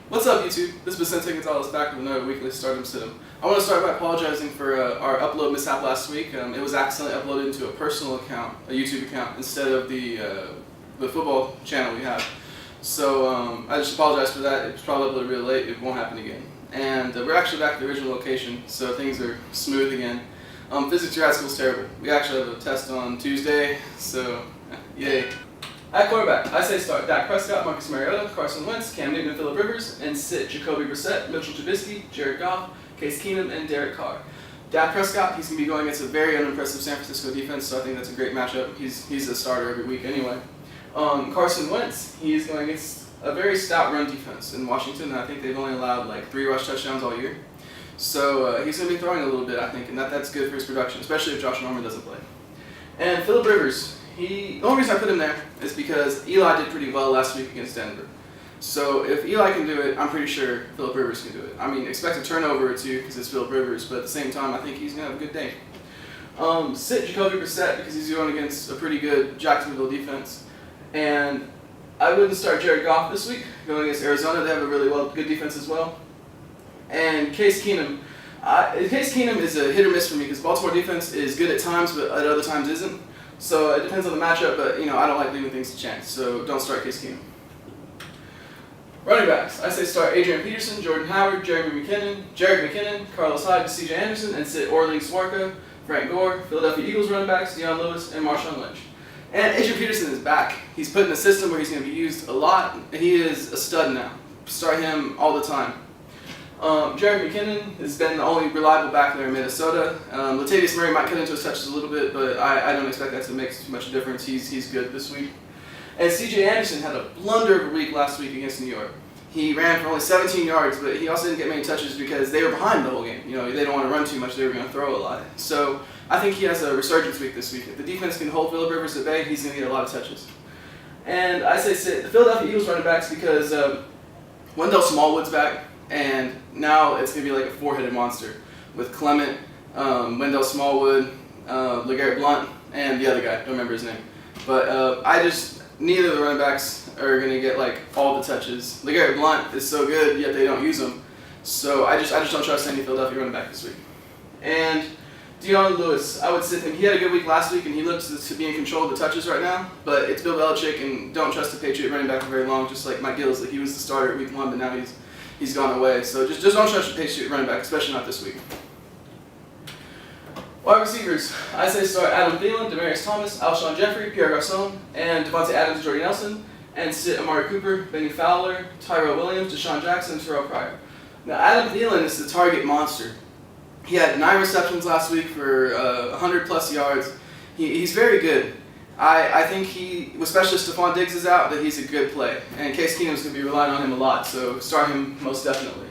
What's up, YouTube? This is Vicente Gonzalez back with another weekly Stardom Sit-em. I want to start by apologizing for our upload mishap last week. It was accidentally uploaded into a personal account, a YouTube account, instead of the football channel we have. So I just apologize for that. It was probably uploaded really late. It won't happen again. And we're actually back at the original location, so things are smooth again. Physics here at school is terrible. We actually have a test on Tuesday, so yay. At quarterback, I say start Dak Prescott, Marcus Mariota, Carson Wentz, Cam Newton, and Phillip Rivers, and sit Jacoby Brissett, Mitchell Trubisky, Jared Goff, Case Keenum, and Derek Carr. Dak Prescott, he's going to be going against a very unimpressive San Francisco defense, so I think that's a great matchup. He's a starter every week anyway. Carson Wentz, he's going against a very stout run defense in Washington, and I think they've only allowed like 3 rush touchdowns all year. So he's going to be throwing a little bit, I think, and that's good for his production, especially if Josh Norman doesn't play. And Phillip Rivers, the only reason I put him there is because Eli did pretty well last week against Denver. So if Eli can do it, I'm pretty sure Phillip Rivers can do it. I mean, expect a turnover or two because it's Phillip Rivers, but at the same time, I think he's going to have a good day. Sit Jacoby Brissett because he's going against a pretty good Jacksonville defense. And I wouldn't start Jared Goff this week, going against Arizona. They have a really good defense as well. And Case Keenum. Case Keenum is a hit or miss for me because Baltimore defense is good at times, but at other times isn't. So it depends on the matchup, but I don't like leaving things to chance, so don't start Case Keenum. Running backs, I say start Adrian Peterson, Jordan Howard, Jerick McKinnon, Carlos Hyde, C.J. Anderson, and sit Orling Swarka, Frank Gore, Philadelphia Eagles running backs, Deion Lewis, and Marshawn Lynch. And Adrian Peterson is back. He's put in a system where he's going to be used a lot, and he is a stud now. Start him all the time. Jerick McKinnon has been the only reliable back there in Minnesota. Latavius Murray might cut into his touches a little bit, but I don't expect that to make too much difference. He's good this week. And C.J. Anderson had a blunder of a week last week against New York. He ran for only 17 yards, but he also didn't get many touches because they were behind the whole game. They don't want to run too much. They were going to throw a lot. So I think he has a resurgence week this week. If the defense can hold Phillip Rivers at bay, he's going to get a lot of touches. And I say sit the Philadelphia Eagles running backs because Wendell Smallwood's back. And now it's going to be like a 4-headed monster with Clement, Wendell Smallwood, LeGarrette Blount, and the other guy. Don't remember his name. But neither of the running backs are going to get like all the touches. LeGarrette Blount is so good, yet they don't use him. So I just don't trust any Philadelphia running back this week. And Deion Lewis, I would sit him. He had a good week last week, and he looks to be in control of the touches right now. But it's Bill Belichick, and don't trust the Patriot running back for very long. Just like Mike Gillis, he was the starter at week 1, but now he's gone away. So just don't trust the Patriot running back, especially not this week. Wide receivers, I say start Adam Thielen, Demaryius Thomas, Alshon Jeffrey, Pierre Garçon, and Devontae Adams, Jordy Nelson, and sit Amari Cooper, Benny Fowler, Tyrell Williams, Deshaun Jackson, and Terrell Pryor. Now Adam Thielen is the target monster. He had 9 receptions last week for 100+ yards. He's very good. I think especially if Stephon Diggs is out, that he's a good play. And Case Keenum is going to be relying on him a lot, so start him most definitely.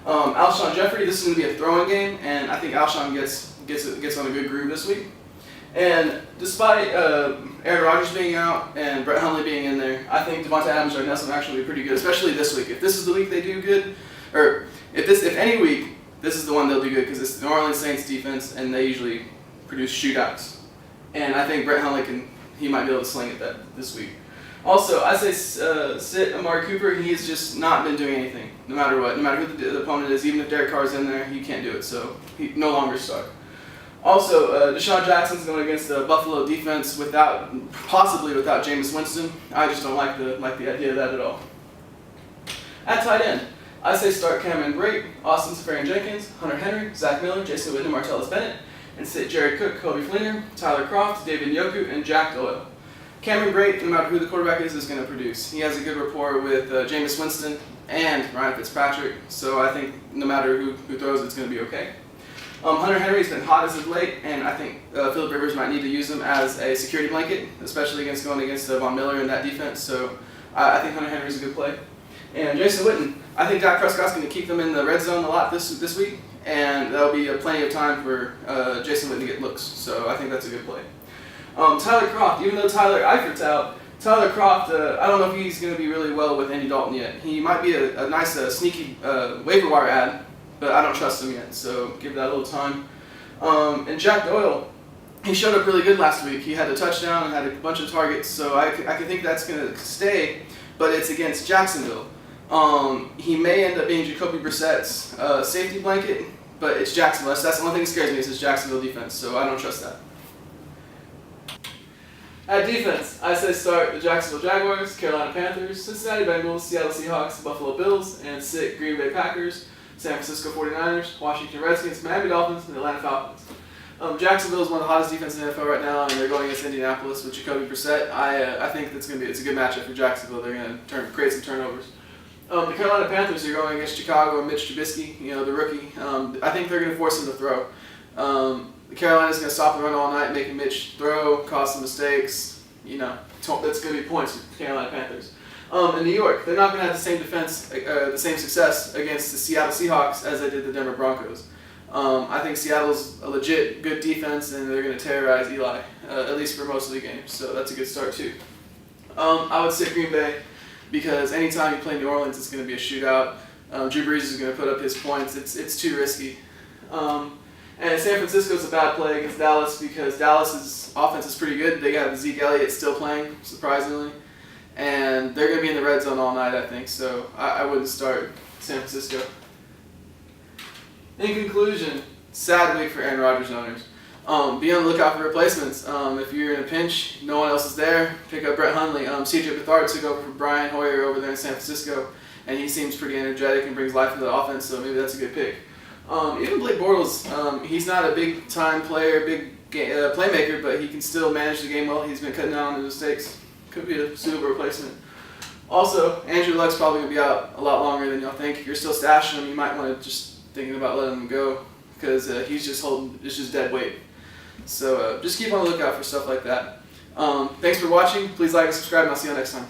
Alshon Jeffrey, this is going to be a throwing game, and I think Alshon gets on a good groove this week. And despite Aaron Rodgers being out and Brett Hundley being in there, I think Devontae Adams or Nelson will actually be pretty good, especially this week. If this is the week they do good, or if any week, this is the one they'll do good because it's the New Orleans Saints defense, and they usually produce shootouts. And I think Brett Hundley he might be able to sling it this week. Also, I say sit Amari Cooper. He has just not been doing anything, no matter what. No matter who the opponent is, even if Derek Carr's in there, he can't do it. So he no longer start. Also, Deshaun Jackson's going against the Buffalo defense possibly without Jameis Winston. I just don't like the idea of that at all. At tight end, I say start Cameron Brate, Austin Seferian-Jenkins, Hunter Henry, Zach Miller, Jason Witten, Martellus Bennett, and sit Jared Cook, Kobe Fleener, Tyler Kroft, David Njoku, and Jack Doyle. Cameron Brate, no matter who the quarterback is going to produce. He has a good rapport with Jameis Winston and Ryan Fitzpatrick, so I think no matter who throws, it's going to be okay. Hunter Henry's been hot as of late, and I think Phillip Rivers might need to use him as a security blanket, especially going against Von Miller in that defense, so I think Hunter Henry's a good play. And Jason Witten, I think Dak Prescott's going to keep them in the red zone a lot this week, and that'll be plenty of time for Jason Witten to get looks, so I think that's a good play. Tyler Kroft, even though Tyler Eifert's out, Tyler Kroft, I don't know if he's going to be really well with Andy Dalton yet. He might be a nice sneaky waiver wire ad, but I don't trust him yet, so give that a little time. And Jack Doyle, he showed up really good last week. He had a touchdown and had a bunch of targets, so I can think that's going to stay, but it's against Jacksonville. He may end up being Jacoby Brissett's safety blanket, but it's Jacksonville. That's the only thing that scares me is his Jacksonville defense, so I don't trust that. At defense, I say start the Jacksonville Jaguars, Carolina Panthers, Cincinnati Bengals, Seattle Seahawks, Buffalo Bills, and sit Green Bay Packers, San Francisco 49ers, Washington Redskins, Miami Dolphins, and Atlanta Falcons. Jacksonville is one of the hottest defenses in the NFL right now, and they're going against Indianapolis with Jacoby Brissett. I think it's a good matchup for Jacksonville. They're going to create some turnovers. The Carolina Panthers are going against Chicago and Mitch Trubisky, the rookie. I think they're going to force him to throw. Carolina's going to stop the run all night, making Mitch throw, cause some mistakes. That's going to be points for the Carolina Panthers. In New York, they're not going to have the same defense, the same success against the Seattle Seahawks as they did the Denver Broncos. I think Seattle's a legit good defense, and they're going to terrorize Eli, at least for most of the game. So that's a good start too. I would sit Green Bay because anytime you play New Orleans, it's going to be a shootout. Drew Brees is going to put up his points. It's too risky. And San Francisco's a bad play against Dallas because Dallas's offense is pretty good. They have Zeke Elliott still playing, surprisingly. And they're going to be in the red zone all night, I think. So I wouldn't start San Francisco. In conclusion, sad week for Aaron Rodgers owners. Be on the lookout for replacements. If you're in a pinch, no one else is there, pick up Brett Hundley. C.J. Beathard took over for Brian Hoyer over there in San Francisco, and he seems pretty energetic and brings life into the offense, so maybe that's a good pick. Even Blake Bortles, he's not a big-time player, playmaker, but he can still manage the game well. He's been cutting down on the mistakes. Could be a suitable replacement. Also, Andrew Luck's probably going to be out a lot longer than y'all think. If you're still stashing him, you might want to just thinking about letting him go because it's just dead weight. So just keep on the lookout for stuff like that. Thanks for watching. Please like and subscribe, and I'll see you next time.